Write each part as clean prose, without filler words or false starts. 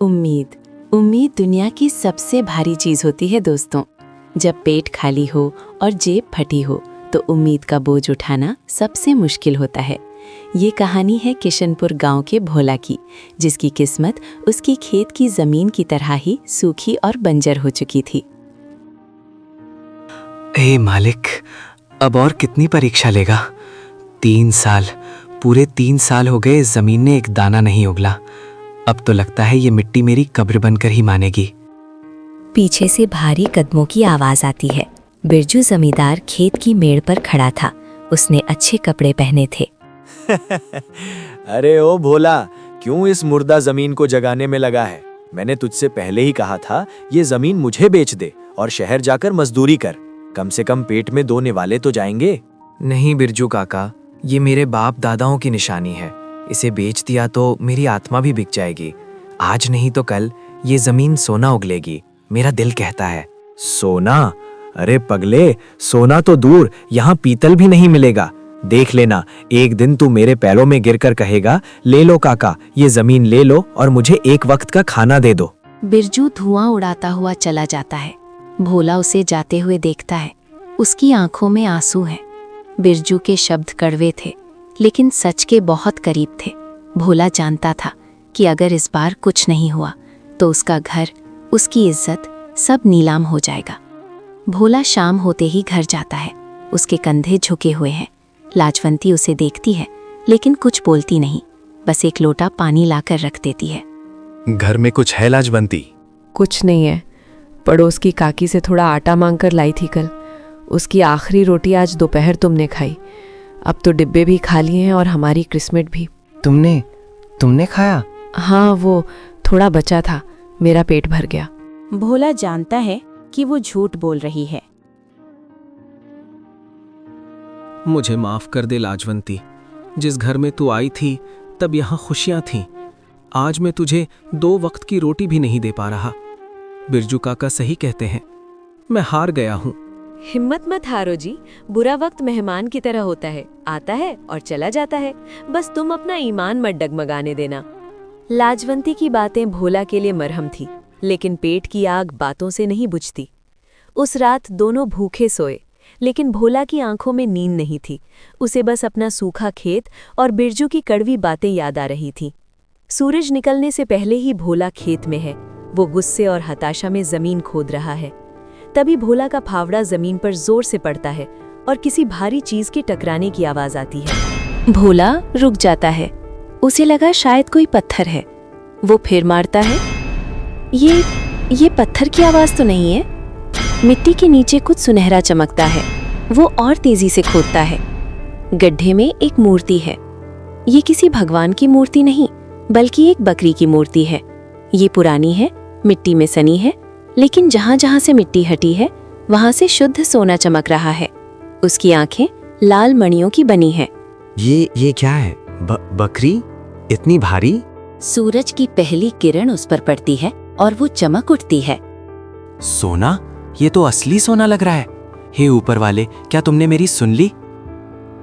उम्मीद उम्मीद दुनिया की सबसे भारी चीज होती है दोस्तों। जब पेट खाली हो और जेब फटी हो तो उम्मीद का बोझ उठाना सबसे मुश्किल होता है। ये कहानी है किशनपुर गांव के भोला की, जिसकी किस्मत उसकी खेत की जमीन की तरह ही सूखी और बंजर हो चुकी थी। हे मालिक, अब और कितनी परीक्षा लेगा? 3 साल, पूरे 3 साल हो गए, जमीन ने एक दाना नहीं उगला। अब तो लगता है ये मिट्टी मेरी कब्र बनकर ही मानेगी। पीछे से भारी कदमों की आवाज आती है। बिरजू जमींदार खेत की मेड़ पर खड़ा था। उसने अच्छे कपड़े पहने थे। अरे ओ भोला, क्यों इस मुर्दा जमीन को जगाने में लगा है? मैंने तुझसे पहले ही कहा था ये जमीन मुझे बेच दे और शहर जाकर मजदूरी कर। कम से कम पेट में 2 निवाले तो जाएंगे। नहीं बिरजू काका, ये मेरे बाप दादाओं की निशानी है। इसे बेच दिया तो मेरी आत्मा भी बिक जाएगी। आज नहीं तो कल ये जमीन सोना उगलेगी, मेरा दिल कहता है। सोना? अरे पगले, सोना तो दूर, यहाँ पीतल भी नहीं मिलेगा। देख लेना, एक दिन तू मेरे पैरों में गिरकर कहेगा, ले लो काका, ये जमीन ले लो और मुझे एक वक्त का खाना दे दो। बिरजू धुआं उड़ाता हुआ चला जाता है। भोला उसे जाते हुए देखता है। उसकी आंखों में आंसू हैं। बिरजू के शब्द कड़वे थे, लेकिन सच के बहुत करीब थे। भोला जानता था कि अगर इस बार कुछ नहीं हुआ तो उसका घर, उसकी इज्जत सब नीलाम हो जाएगा। भोला शाम होते ही घर जाता है। उसके कंधे झुके हुए हैं। लाजवंती उसे देखती है, लेकिन कुछ बोलती नहीं, बस एक लोटा पानी लाकर रख देती है। घर में कुछ है लाजवंती? कुछ नहीं है। पड़ोस की काकी से थोड़ा आटा मांगकर लाई थी कल। उसकी आखिरी रोटी आज दोपहर तुमने खाई। अब तो डिब्बे भी खाली हैं और हमारी क्रिसमस भी। तुमने खाया? हाँ, वो थोड़ा बचा था, मेरा पेट भर गया। भोला जानता है कि वो झूठ बोल रही है। मुझे माफ कर दे लाजवंती। जिस घर में तू आई थी तब यहाँ खुशियां थीं। आज मैं तुझे 2 वक्त की रोटी भी नहीं दे पा रहा। बिरजू काका सही कहते हैं, मैं हार गया हूँ। हिम्मत मत हारो जी। बुरा वक्त मेहमान की तरह होता है, आता है और चला जाता है। बस तुम अपना ईमान मत डगमगाने देना। लाजवंती की बातें भोला के लिए मरहम थी, लेकिन पेट की आग बातों से नहीं बुझती। उस रात दोनों भूखे सोए, लेकिन भोला की आंखों में नींद नहीं थी। उसे बस अपना सूखा खेत और बिरजू की कड़वी बातें याद आ रही थीं। सूरज निकलने से पहले ही भोला खेत में है। वो गुस्से और हताशा में जमीन खोद रहा है। तभी भोला का फावड़ा जमीन पर जोर से पड़ता है और किसी भारी चीज के टकराने की आवाज आती है। भोला रुक जाता है। उसे लगा शायद कोई पत्थर है। वो फिर मारता है। ये पत्थर की आवाज तो नहीं है। मिट्टी के नीचे कुछ सुनहरा चमकता है। वो और तेजी से खोदता है। गड्ढे में एक मूर्ति है। ये किसी भगवान की मूर्ति नहीं, बल्कि एक बकरी की मूर्ति है। ये पुरानी है, मिट्टी में सनी है, लेकिन जहां जहां से मिट्टी हटी है वहां से शुद्ध सोना चमक रहा है। उसकी आंखें लाल मणियों की बनी है। ये क्या है? बकरी इतनी भारी? सूरज की पहली किरण उस पर पड़ती है और वो चमक उठती है। सोना? ये तो असली सोना लग रहा है। हे ऊपर वाले, क्या तुमने मेरी सुन ली?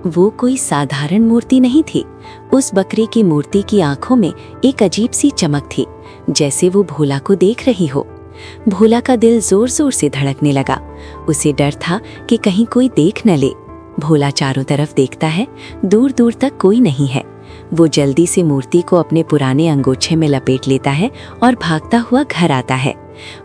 वो कोई साधारण मूर्ति नहीं थी। उस बकरी की मूर्ति की आंखों में एक अजीब सी चमक थी, जैसे वो भोला को देख रही हो। भोला का दिल जोर जोर से धड़कने लगा। उसे डर था कि कहीं कोई देख न ले। भोला चारों तरफ देखता है, दूर दूर तक कोई नहीं है। वो जल्दी से मूर्ति को अपने पुराने अंगोछे में लपेट लेता है और भागता हुआ घर आता है।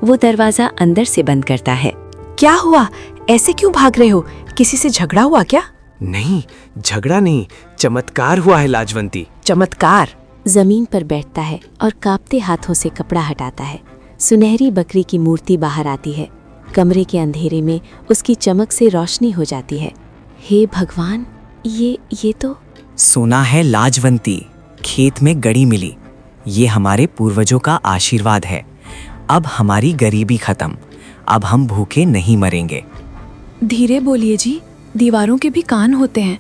वो दरवाजा अंदर से बंद करता है। क्या हुआ? ऐसे क्यों भाग रहे हो? किसी से झगड़ा हुआ क्या? नहीं, झगड़ा नहीं, चमत्कार हुआ है लाजवंती। चमत्कार? जमीन पर बैठता है और कांपते हाथों से कपड़ा हटाता है। सुनहरी बकरी की मूर्ति बाहर आती है। कमरे के अंधेरे में उसकी चमक से रोशनी हो जाती है। हे भगवान, ये तो सोना है लाजवंती, खेत में गड़ी मिली। ये हमारे पूर्वजों का आशीर्वाद है। अब हमारी गरीबी खत्म। अब हम भूखे नहीं मरेंगे। धीरे बोलिए जी, दीवारों के भी कान होते हैं।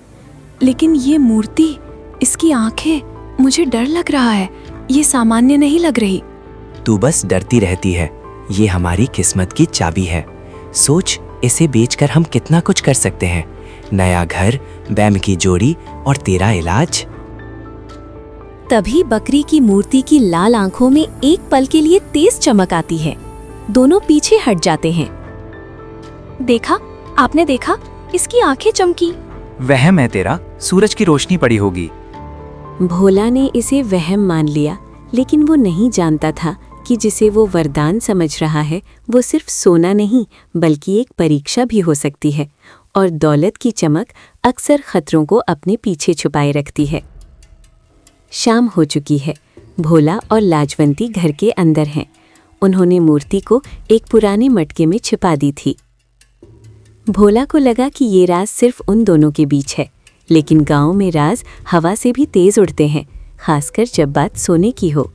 लेकिन ये मूर्ति, इसकी आंखें, मुझे डर लग रहा है। ये सामान्य नहीं लग रही। तू बस डरती रहती है। ये हमारी किस्मत की चाबी है। सोच, इसे बेचकर हम कितना कुछ कर सकते हैं। नया घर, बैम की जोड़ी और तेरा इलाज। तभी बकरी की मूर्ति की लाल आंखों में एक पल के लिए तेज चमक आती है। दोनों पीछे हट जाते हैं। देखा, आपने देखा, इसकी आंखें चमकी। वहम है तेरा, सूरज की रोशनी पड़ी होगी। भोला ने इसे वहम मान लिया, लेकिन वो नहीं जानता था कि जिसे वो वरदान समझ रहा है वो सिर्फ सोना नहीं बल्कि एक परीक्षा भी हो सकती है, और दौलत की चमक अक्सर खतरों को अपने पीछे छुपाए रखती है। शाम हो चुकी है। भोला और लाजवंती घर के अंदर हैं। उन्होंने मूर्ति को एक पुराने मटके में छिपा दी थी। भोला को लगा कि ये राज सिर्फ उन दोनों के बीच है, लेकिन गांव में राज हवा से भी तेज उड़ते हैं, खासकर जब बात सोने की हो।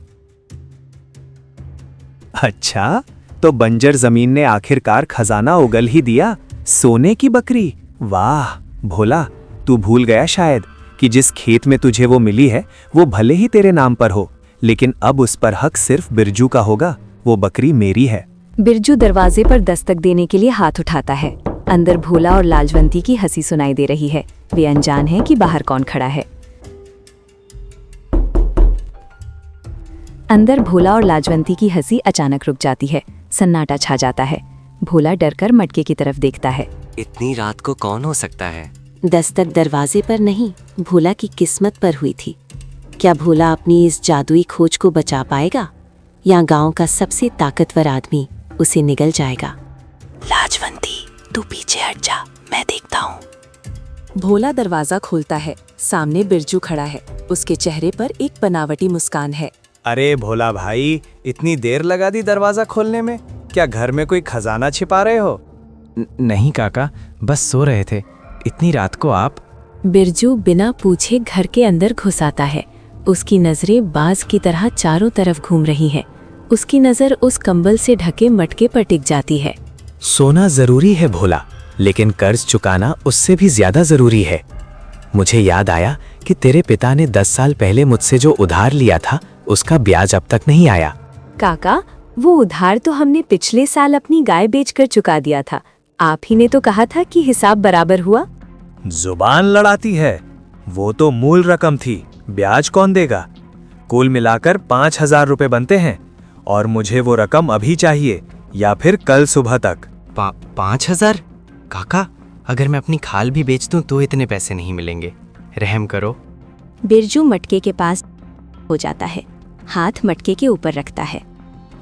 अच्छा, तो बंजर जमीन ने आखिरकार खजाना उगल ही दिया। सोने की बकरी, वाह भोला, तू भूल गया शायद कि जिस खेत में तुझे वो मिली है वो भले ही तेरे नाम पर हो, लेकिन अब उस पर हक सिर्फ बिरजू का होगा। वो बकरी मेरी है। बिरजू दरवाजे पर दस्तक देने के लिए हाथ उठाता है। अंदर भोला और लाजवंती की हंसी सुनाई दे रही है। वे अनजान हैं कि बाहर कौन खड़ा है। अंदर भोला और लाजवंती की हंसी अचानक रुक जाती है। सन्नाटा छा जाता है। भोला डरकर मटके की तरफ देखता है। इतनी रात को कौन हो सकता है? दस्तक दरवाजे पर नहीं, भोला की किस्मत पर हुई थी। क्या भोला अपनी इस जादुई खोज को बचा पाएगा, या गांव का सबसे ताकतवर आदमी उसे निगल जाएगा? लाजवंती, तू पीछे हट जा, मैं देखता हूँ। भोला दरवाजा खोलता है। सामने बिरजू खड़ा है। उसके चेहरे पर एक बनावटी मुस्कान है। अरे भोला भाई, इतनी देर लगा दी दरवाजा खोलने में? क्या घर में कोई खजाना छिपा रहे हो? नहीं काका, बस सो रहे थे। इतनी रात को आप? बिरजू बिना पूछे घर के अंदर घुस आता है। उसकी नजरें बाज की तरह चारों तरफ घूम रही हैं। उसकी नजर उस कंबल से ढके मटके पर टिक जाती है। सोना जरूरी है भोला, लेकिन कर्ज चुकाना उससे भी ज्यादा जरूरी है। मुझे याद आया कि तेरे पिता ने 10 साल पहले मुझसे जो उधार लिया था उसका ब्याज अब तक नहीं आया। काका, वो उधार तो हमने पिछले साल अपनी गाय बेचकर चुका दिया था। आप ही ने तो कहा था कि हिसाब बराबर हुआ। जुबान लड़ाती है। वो तो मूल रकम थी, ब्याज कौन देगा? कुल मिलाकर 5,000 रुपए बनते हैं, और मुझे वो रकम अभी चाहिए या फिर कल सुबह तक। 5,000? काका, अगर मैं अपनी खाल भी बेच दूं तो इतने पैसे नहीं मिलेंगे। रहम करो। बिरजू मटके के पास हो जाता है, हाथ मटके के ऊपर रखता है।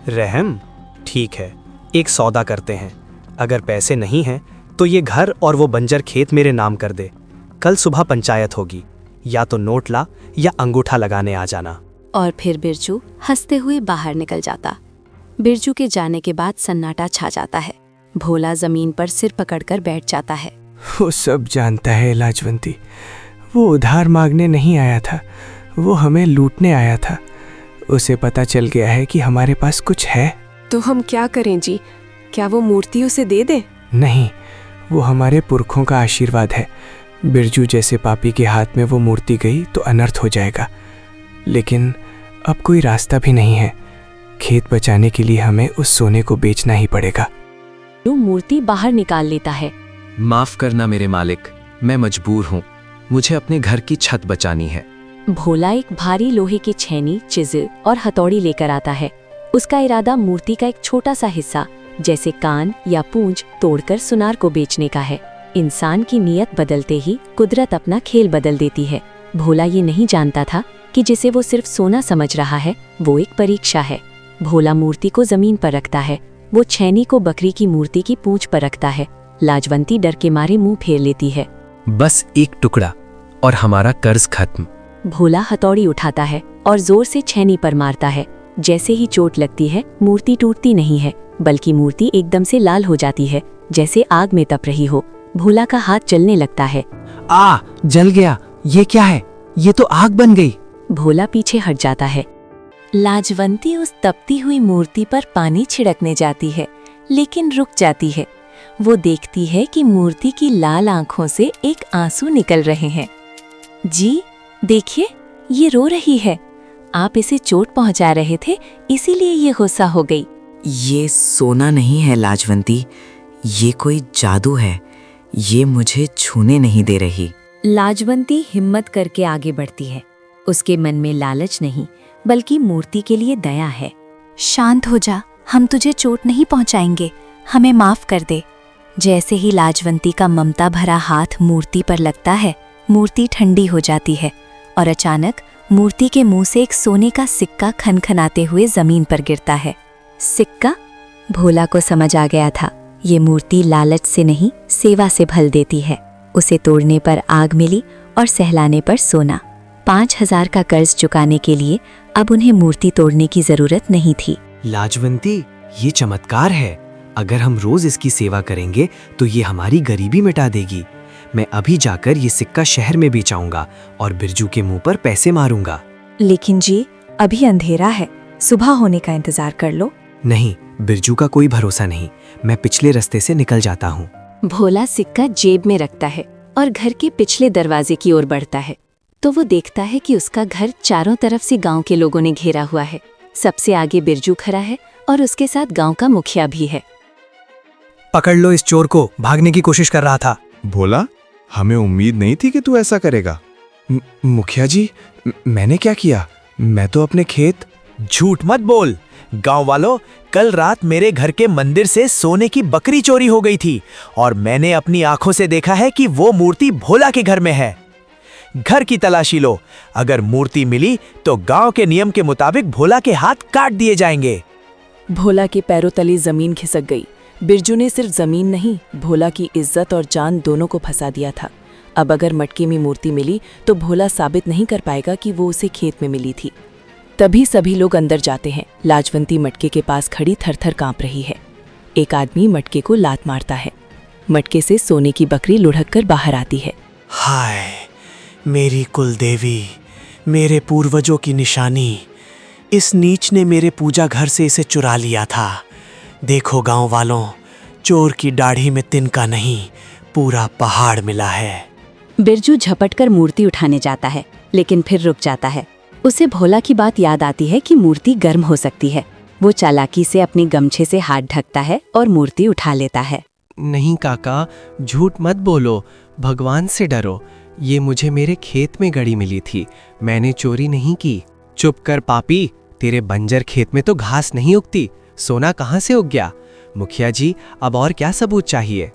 रहम, ठीक है, एक सौदा करते हैं। अगर पैसे नहीं हैं तो ये घर और वो बंजर खेत मेरे नाम कर दे। कल सुबह पंचायत होगी, या तो नोट ला या अंगूठा लगाने आ जाना। और फिर बिरजू हंसते हुए बाहर निकल जाता। बिरजू के जाने के बाद सन्नाटा छा जाता है। भोला जमीन पर सिर पकड़कर बैठ जाता है। वो सब जानता है लाजवंती। वो उधार मांगने नहीं आया था, वो हमें लूटने आया था। उसे पता चल गया है कि हमारे पास कुछ है। तो हम क्या करें जी? क्या वो मूर्ति उसे दे दे? नहीं, वो हमारे पुरखों का आशीर्वाद है। बिरजू जैसे पापी के हाथ में वो मूर्ति गई तो अनर्थ हो जाएगा। लेकिन अब कोई रास्ता भी नहीं है। खेत बचाने के लिए हमें उस सोने को बेचना ही पड़ेगा। वो मूर्ति बाहर निकाल लेता है। माफ करना मेरे मालिक, मैं मजबूर हूँ। मुझे अपने घर की छत बचानी है। भोला एक भारी लोहे की छेनी, चिजिल और हथौड़ी लेकर आता है। उसका इरादा मूर्ति का एक छोटा सा हिस्सा, जैसे कान या पूंछ, तोड़कर सुनार को बेचने का है। इंसान की नीयत बदलते ही कुदरत अपना खेल बदल देती है। भोला ये नहीं जानता था कि जिसे वो सिर्फ सोना समझ रहा है वो एक परीक्षा है। भोला मूर्ति को जमीन पर रखता है। वो छेनी को बकरी की मूर्ति की पूंछ पर रखता है। लाजवंती डर के मारे मुंह फेर लेती है। बस एक टुकड़ा और हमारा कर्ज खत्म। भोला हथौड़ी उठाता है और जोर से छेनी पर मारता है। जैसे ही चोट लगती है, मूर्ति टूटती नहीं है, बल्कि मूर्ति एकदम से लाल हो जाती है, जैसे आग में तप रही हो। भोला का हाथ जलने लगता है। जल गया। ये क्या है? ये तो आग बन गई। भोला पीछे हट जाता है। लाजवंती उस तपती हुई मूर्ति पर पानी छिड़कने जाती है, लेकिन रुक जाती है। वो देखती है कि मूर्ति की लाल आंखों से एक आंसू निकल रहे हैं। जी देखिए, ये रो रही है। आप इसे चोट पहुंचा रहे थे, इसीलिए ये गुस्सा हो गई। ये सोना नहीं है लाजवंती, ये कोई जादू है। ये मुझे छूने नहीं दे रही। लाजवंती हिम्मत करके आगे बढ़ती है। उसके मन में लालच नहीं बल्कि मूर्ति के लिए दया है। शांत हो जा, हम तुझे चोट नहीं पहुंचाएंगे, हमें माफ कर दे। जैसे ही लाजवंती का ममता भरा हाथ मूर्ति पर लगता है, मूर्ति ठंडी हो जाती है और अचानक मूर्ति के मुंह से एक सोने का सिक्का खनखनाते हुए जमीन पर गिरता है। सिक्का? भोला को समझ आ गया था, ये मूर्ति लालच से नहीं सेवा से भल देती है। उसे तोड़ने पर आग मिली और सहलाने पर सोना। 5,000 का कर्ज चुकाने के लिए अब उन्हें मूर्ति तोड़ने की जरूरत नहीं थी। लाजवंती, ये चमत्कार है। अगर हम रोज इसकी सेवा करेंगे तो ये हमारी गरीबी मिटा देगी। मैं अभी जाकर ये सिक्का शहर में बेचाऊंगा और बिरजू के मुंह पर पैसे मारूंगा। लेकिन जी, अभी अंधेरा है, सुबह होने का इंतजार कर लो। नहीं, बिरजू का कोई भरोसा नहीं। मैं पिछले रास्ते से निकल जाता हूँ। भोला सिक्का जेब में रखता है और घर के पिछले दरवाजे की ओर बढ़ता है तो वो देखता है कि उसका घर चारों तरफ से गांव के लोगों ने घेरा हुआ है। सबसे आगे बिरजू खड़ा है और उसके साथ गांव का मुखिया भी है। पकड़ लो इस चोर को, भागने की कोशिश कर रहा था। भोला, हमें उम्मीद नहीं थी कि तू ऐसा करेगा। मुखिया जी, मैंने क्या किया? मैं तो अपने खेत। झूठ मत बोल। गांव वालों, कल रात मेरे घर के मंदिर से सोने की बकरी चोरी हो गई थी और मैंने अपनी आंखों से देखा है कि वो मूर्ति भोला के घर में है। घर की तलाशी लो, अगर मूर्ति मिली तो गांव के नियम के मुताबिक भोला के हाथ काट दिए जाएंगे। भोला के पैरों तले जमीन खिसक गई। बिरजू ने सिर्फ जमीन नहीं, भोला की इज्जत और जान दोनों को फंसा दिया था। अब अगर मटके में मूर्ति मिली तो भोला साबित नहीं कर पाएगा कि वो उसे खेत में मिली थी। तभी सभी लोग अंदर जाते हैं। लाजवंती मटके के पास खड़ी थरथर कांप रही है। एक आदमी मटके को लात मारता है। मटके से सोने की बकरी लुढ़क कर बाहर आती है। हाय, मेरी कुलदेवी, मेरे पूर्वजों की निशानी। इस नीच ने मेरे पूजा घर से इसे चुरा लिया था। देखो गांव वालों, चोर की दाढ़ी में तिनका नहीं, पूरा पहाड़ मिला है। बिरजू झपटकर मूर्ति उठाने जाता है लेकिन फिर रुक जाता है। उसे भोला की बात याद आती है कि मूर्ति गर्म हो सकती है। वो चालाकी से अपनी गमछे से हाथ ढकता है और मूर्ति उठा लेता है। नहीं काका, झूठ मत बोलो, भगवान से डरो। ये मुझे मेरे खेत में गड़ी मिली थी, मैंने चोरी नहीं की। चुप कर पापी, तेरे बंजर खेत में तो घास नहीं उगती, सोना कहाँ से उग गया? मुखिया जी, अब और क्या सबूत चाहिए?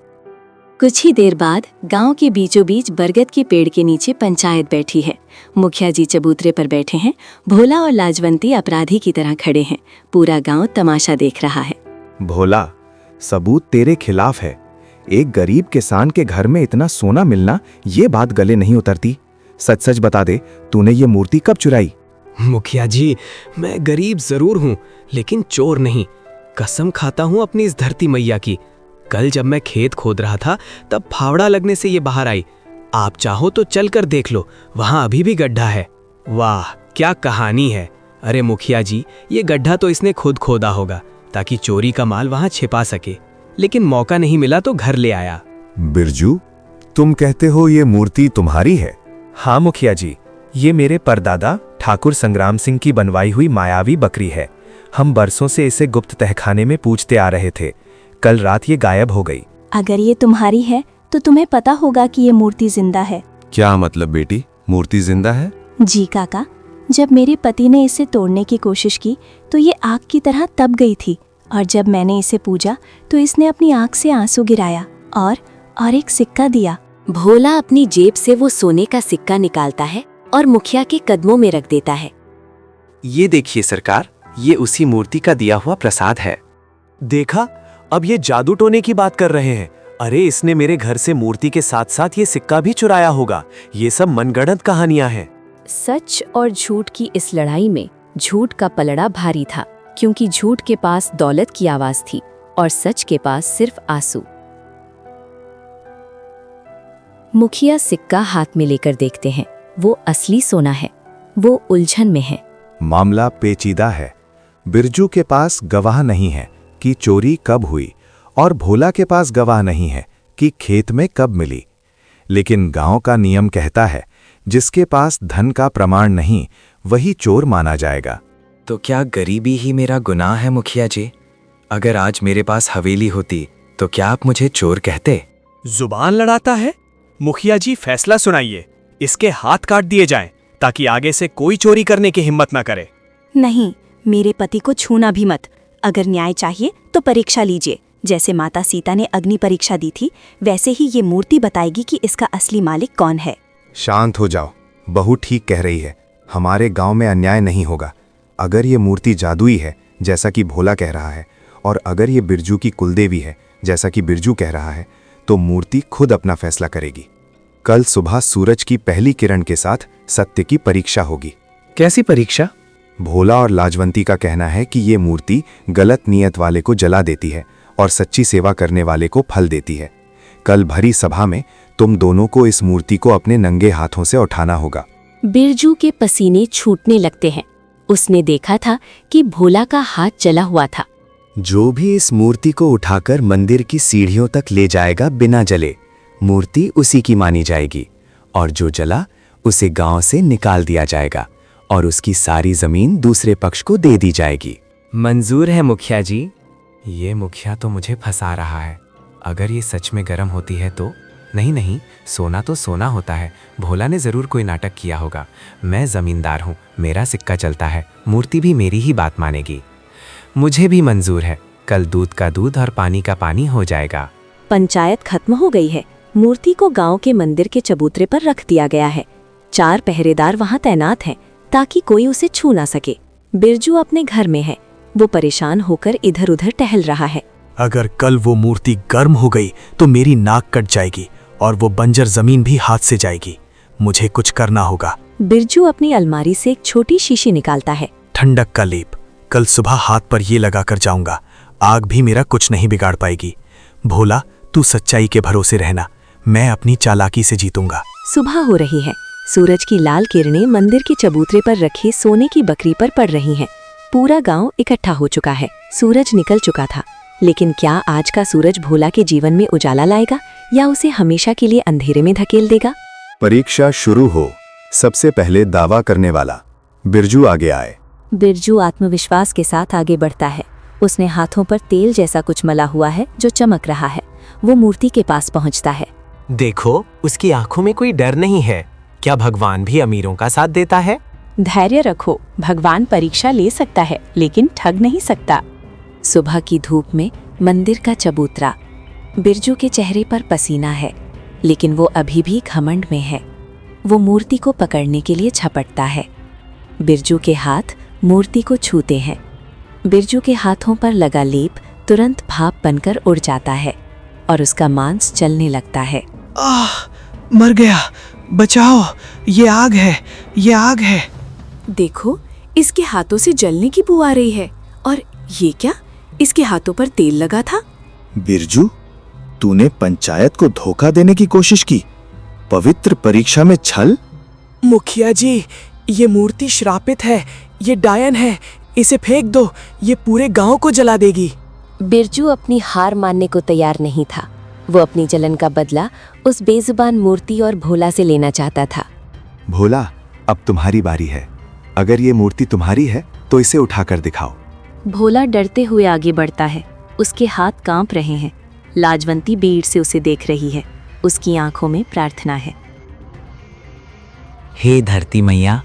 कुछ ही देर बाद गांव के बीचों बीच बरगद के पेड़ के नीचे पंचायत बैठी है। मुखिया जी चबूतरे पर बैठे हैं। भोला और लाजवंती अपराधी की तरह खड़े हैं। पूरा गांव तमाशा देख रहा है। भोला, सबूत तेरे खिलाफ है। एक गरीब किसान के घर में इतना सोना मिलना, ये बात गले नहीं उतरती। सच सच बता दे, तूने ये मूर्ति कब चुराई? मुखिया जी, मैं गरीब जरूर हूँ लेकिन चोर नहीं। कसम खाता हूँ अपनी इस धरती मैया की। कल जब मैं खेत खोद रहा था तब फावड़ा लगने से ये बाहर आई। आप चाहो तो चल कर देख लो, वहां अभी भी गड्ढा है। वाह, क्या कहानी है। अरे मुखिया जी, ये गड्ढा तो इसने खुद खोदा होगा ताकि चोरी का माल वहां छिपा सके, लेकिन मौका नहीं मिला तो घर ले आया। बिरजू, तुम कहते हो ये मूर्ति तुम्हारी है? हाँ मुखिया जी, ये मेरे परदादा ठाकुर संग्राम सिंह की बनवाई हुई मायावी बकरी है। हम बरसों से इसे गुप्त तहखाने में पूजते आ रहे थे। कल रात ये गायब हो गई। अगर ये तुम्हारी है तो तुम्हें पता होगा कि ये मूर्ति जिंदा है। क्या मतलब बेटी, मूर्ति जिंदा है? जी काका, जब मेरे पति ने इसे तोड़ने की कोशिश की तो ये आग की तरह तप गई थी और जब मैंने इसे पूजा तो इसने अपनी आंख से आंसू गिराया और एक सिक्का दिया। भोला अपनी जेब से वो सोने का सिक्का निकालता है और मुखिया के कदमों में रख देता है। ये देखिए सरकार, ये उसी मूर्ति का दिया हुआ प्रसाद है। देखा, अब ये जादू टोने की बात कर रहे हैं। अरे इसने मेरे घर से मूर्ति के साथ साथ ये सिक्का भी चुराया होगा। ये सब मनगढ़ंत कहानियां हैं। सच और झूठ की इस लड़ाई में झूठ का पलड़ा भारी था, क्योंकि झूठ के पास दौलत की आवाज थी और सच के पास सिर्फ आंसू। मुखिया सिक्का हाथ में लेकर देखते हैं। वो असली सोना है। वो उलझन में है। मामला पेचीदा है। बिरजू के पास गवाह नहीं है कि चोरी कब हुई और भोला के पास गवाह नहीं है कि खेत में कब मिली। लेकिन गांव का नियम कहता है, जिसके पास धन का प्रमाण नहीं वही चोर माना जाएगा। तो क्या गरीबी ही मेरा गुनाह है मुखिया जी? अगर आज मेरे पास हवेली होती तो क्या आप मुझे चोर कहते? जुबान लड़ाता है। मुखिया जी, फैसला सुनाइए। इसके हाथ काट दिए जाएं, ताकि आगे से कोई चोरी करने की हिम्मत ना करे। नहीं, मेरे पति को छूना भी मत। अगर न्याय चाहिए तो परीक्षा लीजिए। जैसे माता सीता ने अग्नि परीक्षा दी थी, वैसे ही ये मूर्ति बताएगी कि इसका असली मालिक कौन है। शांत हो जाओ, बहू ठीक कह रही है। हमारे गांव में अन्याय नहीं होगा। अगर ये मूर्ति जादुई है जैसा कि भोला कह रहा है, और अगर ये बिरजू की कुलदेवी है जैसा कि बिरजू कह रहा है, तो मूर्ति खुद अपना फैसला करेगी। कल सुबह सूरज की पहली किरण के साथ सत्य की परीक्षा होगी। कैसी परीक्षा? भोला और लाजवंती का कहना है कि ये मूर्ति गलत नियत वाले को जला देती है और सच्ची सेवा करने वाले को फल देती है। कल भरी सभा में तुम दोनों को इस मूर्ति को अपने नंगे हाथों से उठाना होगा। बिरजू के पसीने छूटने लगते हैं। उसने देखा था कि भोला का हाथ जला हुआ था। जो भी इस मूर्ति को उठाकर मंदिर की सीढ़ियों तक ले जाएगा बिना जले, मूर्ति उसी की मानी जाएगी, और जो जला उसे गांव से निकाल दिया जाएगा और उसकी सारी जमीन दूसरे पक्ष को दे दी जाएगी। मंजूर है मुखिया जी। ये मुखिया तो मुझे फंसा रहा है। अगर ये सच में गर्म होती है तो? नहीं, सोना तो सोना होता है। भोला ने जरूर कोई नाटक किया होगा। मैं जमींदार हूँ, मेरा सिक्का चलता है, मूर्ति भी मेरी ही बात मानेगी। मुझे भी मंजूर है। कल दूध का दूध और पानी का पानी हो जाएगा। पंचायत खत्म हो गई है। मूर्ति को गांव के मंदिर के चबूतरे पर रख दिया गया है। 4 पहरेदार वहां तैनात हैं ताकि कोई उसे छू ना सके। बिरजू अपने घर में है। वो परेशान होकर इधर उधर टहल रहा है। अगर कल वो मूर्ति गर्म हो गई तो मेरी नाक कट जाएगी और वो बंजर जमीन भी हाथ से जाएगी। मुझे कुछ करना होगा। बिरजू अपनी अलमारी से एक छोटी शीशी निकालता है। ठंडक का लेप। कल सुबह हाथ पर ये लगाकर जाऊंगा। आग भी मेरा कुछ नहीं बिगाड़ पाएगी। भोला, तू सच्चाई के भरोसे रहना। मैं अपनी चालाकी से जीतूंगा। सुबह हो रही है। सूरज की लाल किरणें मंदिर के चबूतरे पर रखी सोने की बकरी पर पड़ रही हैं। पूरा गांव इकट्ठा हो चुका है। सूरज निकल चुका था, लेकिन क्या आज का सूरज भोला के जीवन में उजाला लाएगा या उसे हमेशा के लिए अंधेरे में धकेल देगा? परीक्षा शुरू हो। सबसे पहले दावा करने वाला बिरजू आगे आए। बिरजू आत्मविश्वास के साथ आगे बढ़ता है। उसने हाथों पर तेल जैसा कुछ मला हुआ है जो चमक रहा है। वो मूर्ति के पास पहुंचता है। देखो, उसकी आंखों में कोई डर नहीं है। क्या भगवान भी अमीरों का साथ देता है? धैर्य रखो, भगवान परीक्षा ले सकता है लेकिन ठग नहीं सकता। सुबह की धूप में मंदिर का चबूतरा। बिरजू के चेहरे पर पसीना है, लेकिन वो अभी भी घमंड में है। वो मूर्ति को पकड़ने के लिए झपटता है। बिरजू के हाथ मूर्ति को छूते हैं। बिरजू के हाथों पर लगा लेप तुरंत भाप बनकर उड़ जाता है और उसका मांस जलने लगता है। मर गया, बचाओ, ये आग है, ये आग है। देखो, इसके हाथों से जलने की बू आ रही है। और ये क्या? इसके हाथों पर तेल लगा था। बिरजू, तूने पंचायत को धोखा देने की कोशिश की। पवित्र परीक्षा में छल। मुखिया जी, ये मूर्ति श्रापित है। ये डायन है। इसे फेंक दो, ये पूरे गांव को जला देगी। बिरजू अपनी हार मानने को तैयार नहीं था। वो अपनी जलन का बदला उस बेजुबान मूर्ति और भोला से लेना चाहता था। भोला, अब तुम्हारी बारी है। अगर ये मूर्ति तुम्हारी है तो इसे उठाकर दिखाओ। भोला डरते हुए आगे बढ़ता है। उसके हाथ कांप रहे हैं। लाजवंती भीड़ से उसे देख रही है। उसकी आंखों में प्रार्थना है। हे धरती मैया,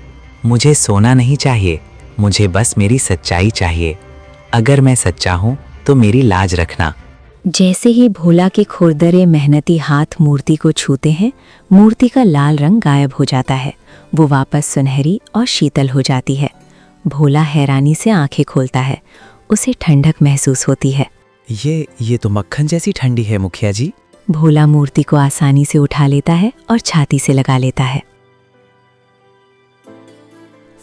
मुझे सोना नहीं चाहिए, मुझे बस मेरी सच्चाई चाहिए। अगर मैं सच्चा हूँ तो मेरी लाज रखना। जैसे ही भोला के खुरदरे मेहनती हाथ मूर्ति को छूते हैं, मूर्ति का लाल रंग गायब हो जाता है। वो वापस सुनहरी और शीतल हो जाती है। भोला हैरानी से आंखें खोलता है। उसे ठंडक महसूस होती है। ये तो मक्खन जैसी ठंडी है मुखिया जी। भोला मूर्ति को आसानी से उठा लेता है और छाती से लगा लेता है।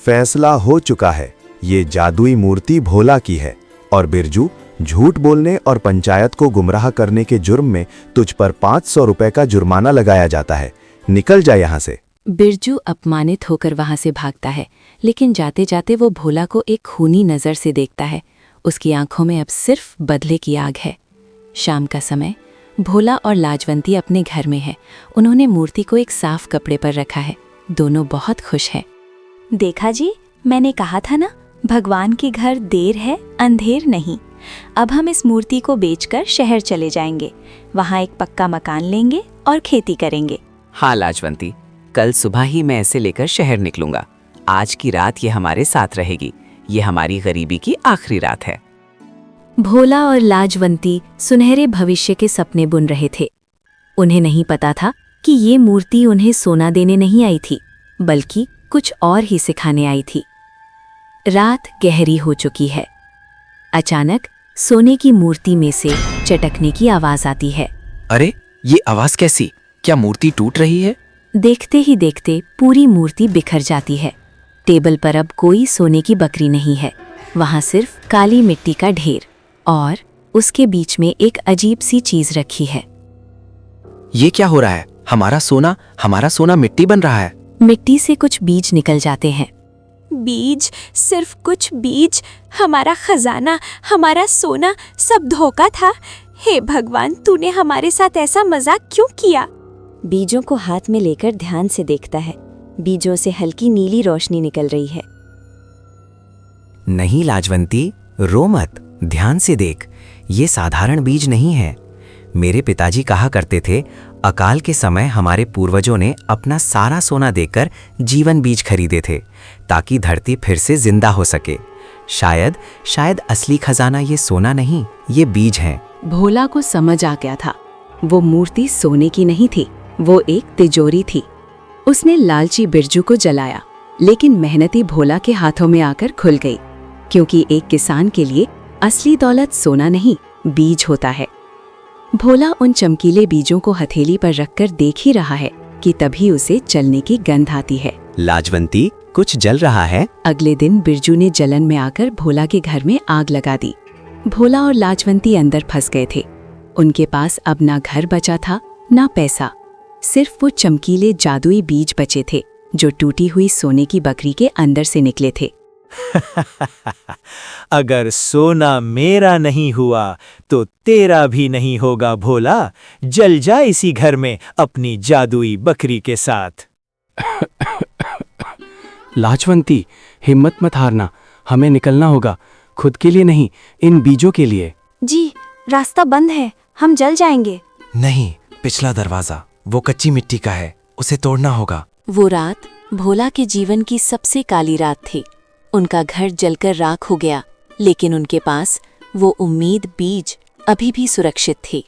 फैसला हो चुका है। ये जादुई मूर्ति भोला की है और बिरजू, झूठ बोलने और पंचायत को गुमराह करने के जुर्म में तुझ पर 500 रुपए का जुर्माना लगाया जाता है। निकल जा यहाँ से। बिरजू अपमानित होकर वहां से भागता है, लेकिन जाते जाते वो भोला को एक खूनी नजर से देखता है। उसकी आंखों में अब सिर्फ बदले की आग है। शाम का समय। भोला और लाजवंती अपने घर में है। उन्होंने मूर्ति को एक साफ कपड़े पर रखा है। दोनों बहुत खुश हैं। देखा जी, मैंने कहा था ना, भगवान के घर देर है अंधेर नहीं। अब हम इस मूर्ति को बेचकर शहर चले जाएंगे। वहाँ एक पक्का मकान लेंगे और खेती करेंगे। हाँ लाजवंती, कल सुबह ही मैं इसे लेकर शहर निकलूंगा। आज की रात ये हमारे साथ रहेगी। ये हमारी गरीबी की आखिरी रात है। भोला और लाजवंती सुनहरे भविष्य के सपने बुन रहे थे। उन्हें नहीं पता था कि ये मूर्ति उन्हें सोना देने नहीं आई थी, बल्कि कुछ और ही सिखाने आई थी। रात गहरी हो चुकी है। अचानक सोने की मूर्ति में से चटकने की आवाज आती है। अरे ये आवाज कैसी? क्या मूर्ति टूट रही है? देखते ही देखते पूरी मूर्ति बिखर जाती है। टेबल पर अब कोई सोने की बकरी नहीं है। वहां सिर्फ काली मिट्टी का ढेर और उसके बीच में एक अजीब सी चीज रखी है। ये क्या हो रहा है? हमारा सोना मिट्टी बन रहा है। मिट्टी से कुछ बीज निकल जाते हैं। बीज? सिर्फ कुछ बीज? हमारा खजाना, हमारा सोना सब धोखा था। हे भगवान, तूने हमारे साथ ऐसा मजाक क्यों किया? बीजों को हाथ में लेकर ध्यान से देखता है। बीजों से हल्की नीली रोशनी निकल रही है। नहीं लाजवंती, रो मत, ध्यान से देख। ये साधारण बीज नहीं है। मेरे पिताजी कहा करते थे, अकाल के समय हमारे पूर्वजों ने अपना सारा सोना देकर जीवन बीज खरीदे थे, ताकि धरती फिर से जिंदा हो सके। शायद असली खजाना ये सोना नहीं, ये बीज हैं। भोला को समझ आ गया था। वो मूर्ति सोने की नहीं थी, वो एक तिजोरी थी। उसने लालची बिरजू को जलाया, लेकिन मेहनती भोला के हाथों में आकर खुल गई, क्योंकि एक किसान के लिए असली दौलत सोना नहीं, बीज होता है। भोला उन चमकीले बीजों को हथेली पर रखकर देख ही रहा है कि तभी उसे जलने की गंध आती है। लाजवंती, कुछ जल रहा है। अगले दिन बिरजू ने जलन में आकर भोला के घर में आग लगा दी। भोला और लाजवंती अंदर फंस गए थे। उनके पास अब ना घर बचा था, ना पैसा। सिर्फ वो चमकीले जादुई बीज बचे थे, जो टूटी हुई सोने की बकरी के अंदर से निकले थे। अगर सोना मेरा नहीं हुआ तो तेरा भी नहीं होगा भोला। जल जा इसी घर में अपनी जादुई बकरी के साथ। लाजवंती, हिम्मत मत हारना। हमें निकलना होगा, खुद के लिए नहीं, इन बीजों के लिए। जी, रास्ता बंद है, हम जल जाएंगे। नहीं, पिछला दरवाजा, वो कच्ची मिट्टी का है, उसे तोड़ना होगा। वो रात भोला के जीवन की सबसे काली रात थी। उनका घर जलकर राख हो गया, लेकिन उनके पास वो उम्मीद बीज अभी भी सुरक्षित थी।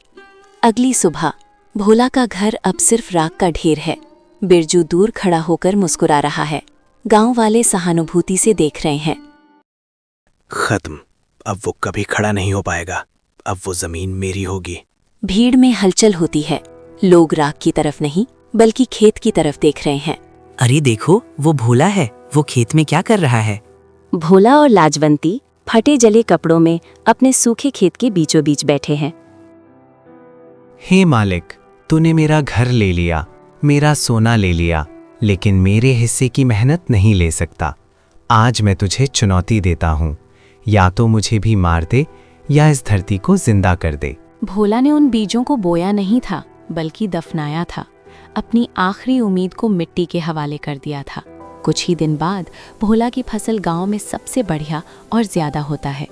अगली सुबह भोला का घर अब सिर्फ राख का ढेर है। बिरजू दूर खड़ा होकर मुस्कुरा रहा है। गांव वाले सहानुभूति से देख रहे हैं। खत्म, अब वो कभी खड़ा नहीं हो पाएगा। अब वो जमीन मेरी होगी। भीड़ में हलचल होती है। लोग राख की तरफ नहीं, बल्कि खेत की तरफ देख रहे हैं। अरे देखो, वो भोला है। वो खेत में क्या कर रहा है? भोला और लाजवंती फटे जले कपड़ों में अपने सूखे खेत के बीचों बीच बैठे हैं। हे मालिक, तूने मेरा घर ले लिया, मेरा सोना ले लिया, लेकिन मेरे हिस्से की मेहनत नहीं ले सकता। आज मैं तुझे चुनौती देता हूँ, या तो मुझे भी मार दे या इस धरती को जिंदा कर दे। भोला ने उन बीजों को बोया नहीं था, बल्कि दफनाया था। अपनी आखिरी उम्मीद को मिट्टी के हवाले कर दिया था। कुछ ही दिन बाद भोला की फसल गांव में सबसे बढ़िया और ज्यादा होता है।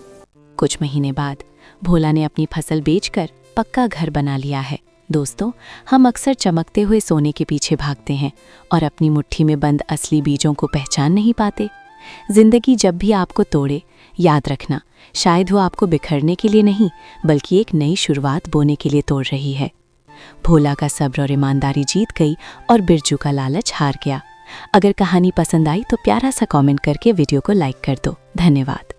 कुछ महीने बाद भोला ने अपनी फसल बेचकर पक्का घर बना लिया है। दोस्तों, हम अक्सर चमकते हुए सोने के पीछे भागते हैं और अपनी मुट्ठी में बंद असली बीजों को पहचान नहीं पाते। जिंदगी जब भी आपको तोड़े, याद रखना, शायद वो आपको बिखरने के लिए नहीं, बल्कि एक नई शुरुआत बोने के लिए तोड़ रही है। भोला का सब्र और ईमानदारी जीत गई और बिरजू का लालच हार गया। अगर कहानी पसंद आई तो प्यारा सा कमेंट करके वीडियो को लाइक कर दो। धन्यवाद।